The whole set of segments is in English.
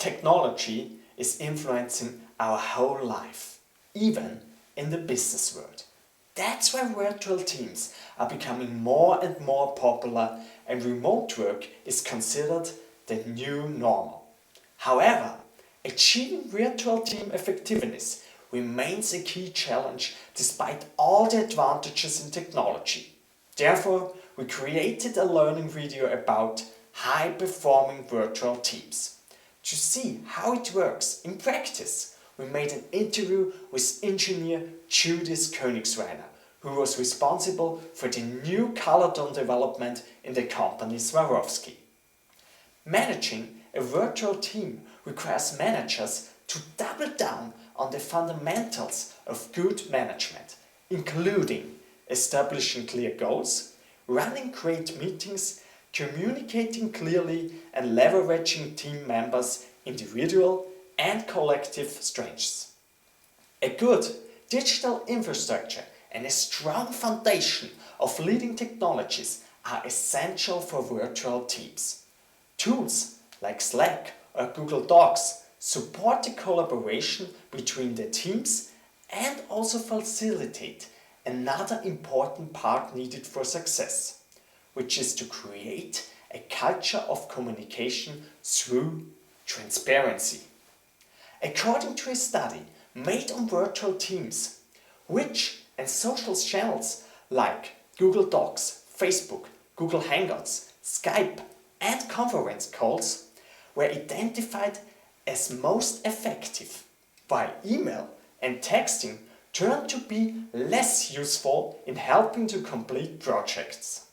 Technology is influencing our whole life, even in the business world. That's why virtual teams are becoming more and more popular, and remote work is considered the new normal. However, achieving virtual team effectiveness remains a key challenge despite all the advantages in technology. Therefore, we created a learning video about high-performing virtual teams. To see how it works in practice, we made an interview with engineer Judith Königsweiner, who was responsible for the new Caledon development in the company Swarovski. Managing a virtual team requires managers to double down on the fundamentals of good management, including establishing clear goals, running great meetings, communicating clearly, and leveraging team members' individual and collective strengths. A good digital infrastructure and a strong foundation of leading technologies are essential for virtual teams. Tools like Slack or Google Docs support the collaboration between the teams and also facilitate another important part needed for success, which is to create a culture of communication through transparency. According to a study made on virtual teams, which and social channels like Google Docs, Facebook, Google Hangouts, Skype, and conference calls were identified as most effective, while email and texting turned to be less useful in helping to complete projects.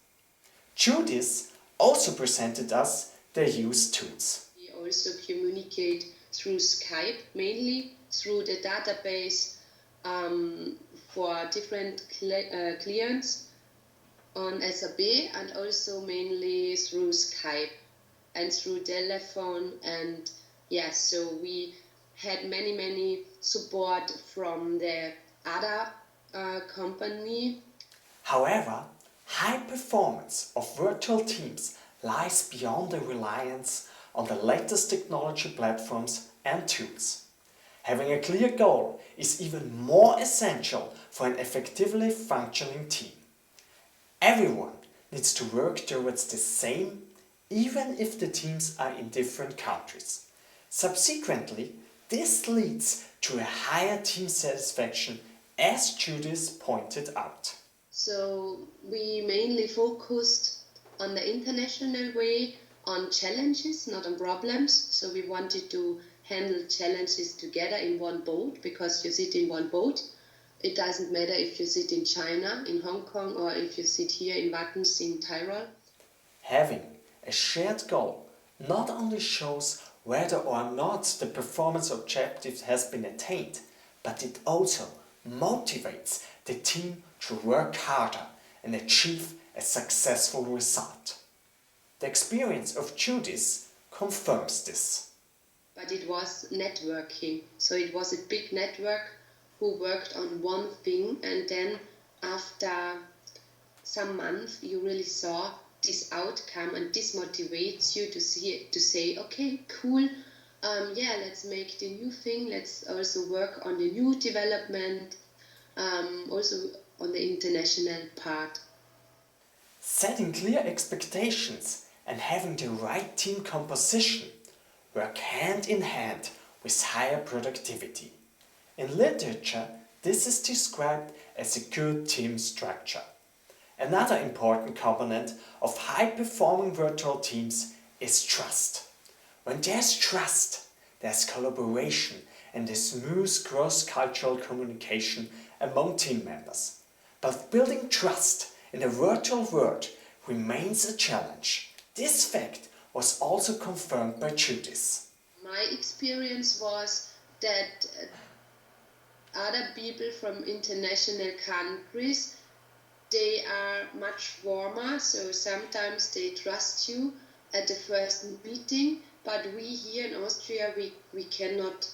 Judith also presented us their used tools. We also communicate through Skype, mainly through the database for different clients on SAP, and also mainly through Skype and through telephone. And yes, so we had many support from the other company. However, high performance of virtual teams lies beyond the reliance on the latest technology platforms and tools. Having a clear goal is even more essential for an effectively functioning team. Everyone needs to work towards the same, even if the teams are in different countries. Subsequently, this leads to a higher team satisfaction, as Judith pointed out. So we mainly focused on the international way, on challenges, not on problems. So we wanted to handle challenges together in one boat, because you sit in one boat. It doesn't matter if you sit in China, in Hong Kong, or if you sit here in Wattens in Tyrol. Having a shared goal not only shows whether or not the performance objective has been attained, but it also motivates the team to work harder and achieve a successful result. The experience of Judith confirms this. But it was networking, so it was a big network who worked on one thing, and then after some months you really saw this outcome, and this motivates you to say, okay, cool, let's make the new thing, let's also work on the new development, also on the international part. Setting clear expectations and having the right team composition work hand in hand with higher productivity. In literature, this is described as a good team structure. Another important component of high-performing virtual teams is trust. When there's trust, there's collaboration and a smooth cross-cultural communication among team members. But building trust in a virtual world remains a challenge. This fact was also confirmed by Judith. My experience was that other people from international countries, they are much warmer, so sometimes they trust you at the first meeting, but we here in Austria, we cannot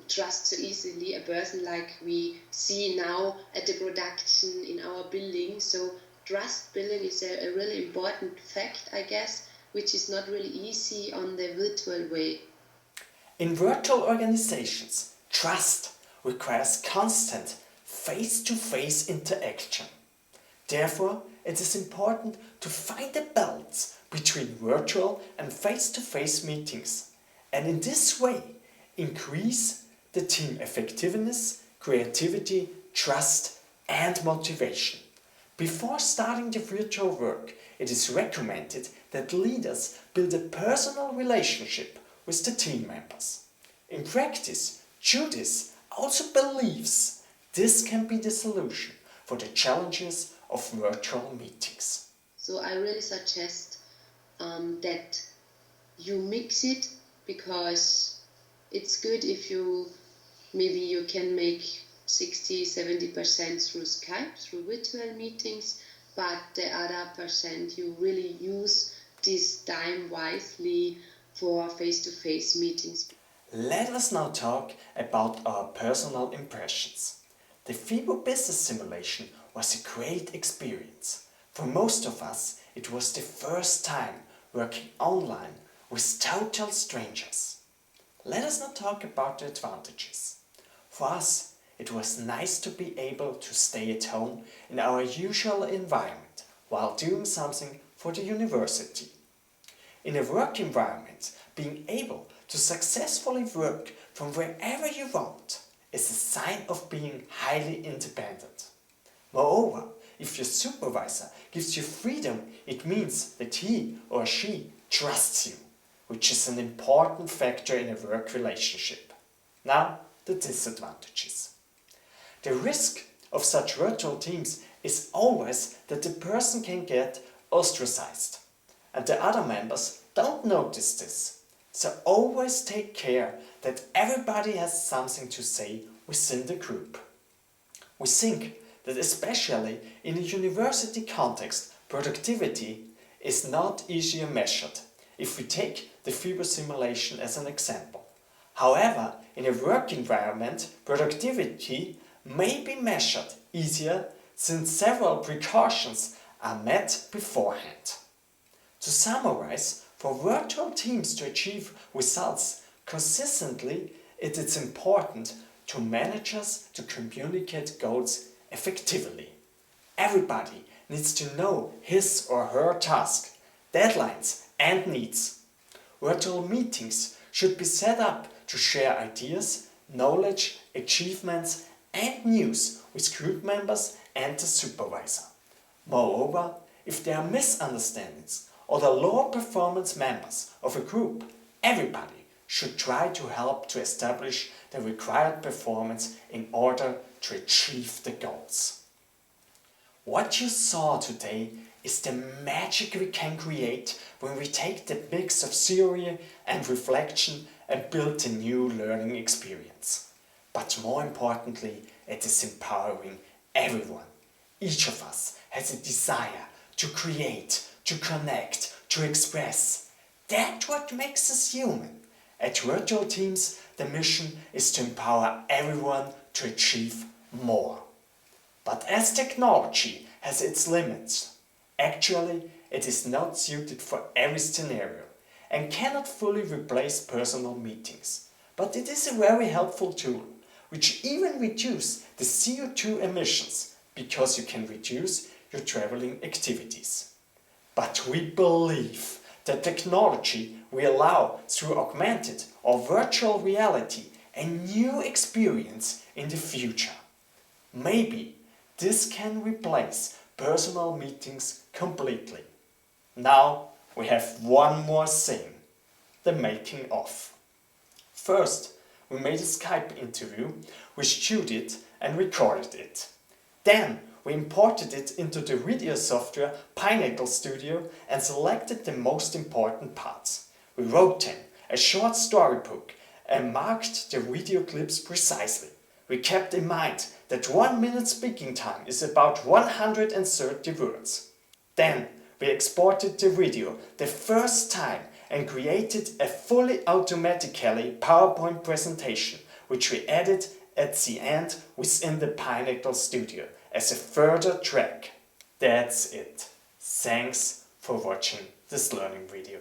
trust so easily a person like we see now at the production in our building. So trust building is a really important fact, I guess, which is not really easy on the virtual way. In virtual organizations, trust requires constant face-to-face interaction. Therefore, it is important to find a balance between virtual and face-to-face meetings, and in this way increase the team effectiveness, creativity, trust and motivation. Before starting the virtual work, it is recommended that leaders build a personal relationship with the team members. In practice, Judith also believes this can be the solution for the challenges of virtual meetings. So I really suggest that you mix it, because it's good if you can make 60-70% through Skype, through virtual meetings, but the other percent you really use this time wisely for face-to-face meetings. Let us now talk about our personal impressions. The FIBO business simulation was a great experience. For most of us, it was the first time working online with total strangers. Let us now talk about the advantages. For us, it was nice to be able to stay at home in our usual environment while doing something for the university. In a work environment, being able to successfully work from wherever you want is a sign of being highly independent. Moreover, if your supervisor gives you freedom, it means that he or she trusts you, which is an important factor in a work relationship. Now, the disadvantages. The risk of such virtual teams is always that the person can get ostracized, and the other members don't notice this. So always take care that everybody has something to say within the group. We think that especially in a university context, productivity is not easier measured if we take the FIBO simulation as an example. However, in a work environment, productivity may be measured easier since several precautions are met beforehand. To summarize, for virtual teams to achieve results consistently, it is important to managers to communicate goals effectively. Everybody needs to know his or her task, deadlines and needs. Virtual meetings should be set up to share ideas, knowledge, achievements and news with group members and the supervisor. Moreover, if there are misunderstandings or the lower performance members of a group, everybody should try to help to establish the required performance in order to achieve the goals. What you saw today is the magic we can create when we take the mix of theory and reflection and build a new learning experience. But more importantly, it is empowering everyone. Each of us has a desire to create, to connect, to express. That's what makes us human. At Virtual Teams, the mission is to empower everyone to achieve more. But as technology has its limits, actually it is not suited for every scenario and cannot fully replace personal meetings. But it is a very helpful tool, which even reduces the CO2 emissions because you can reduce your traveling activities. But we believe that technology will allow through augmented or virtual reality a new experience in the future. Maybe this can replace personal meetings completely. Now we have one more thing, the making of. First, we made a Skype interview with Judith and recorded it. Then we imported it into the video software Pinnacle Studio and selected the most important parts. We wrote them a short storybook and marked the video clips precisely. We kept in mind that 1 minute speaking time is about 130 words. Then we exported the video the first time and created a fully automatically PowerPoint presentation, which we added at the end within the Pinnacle Studio as a further track. That's it. Thanks for watching this learning video.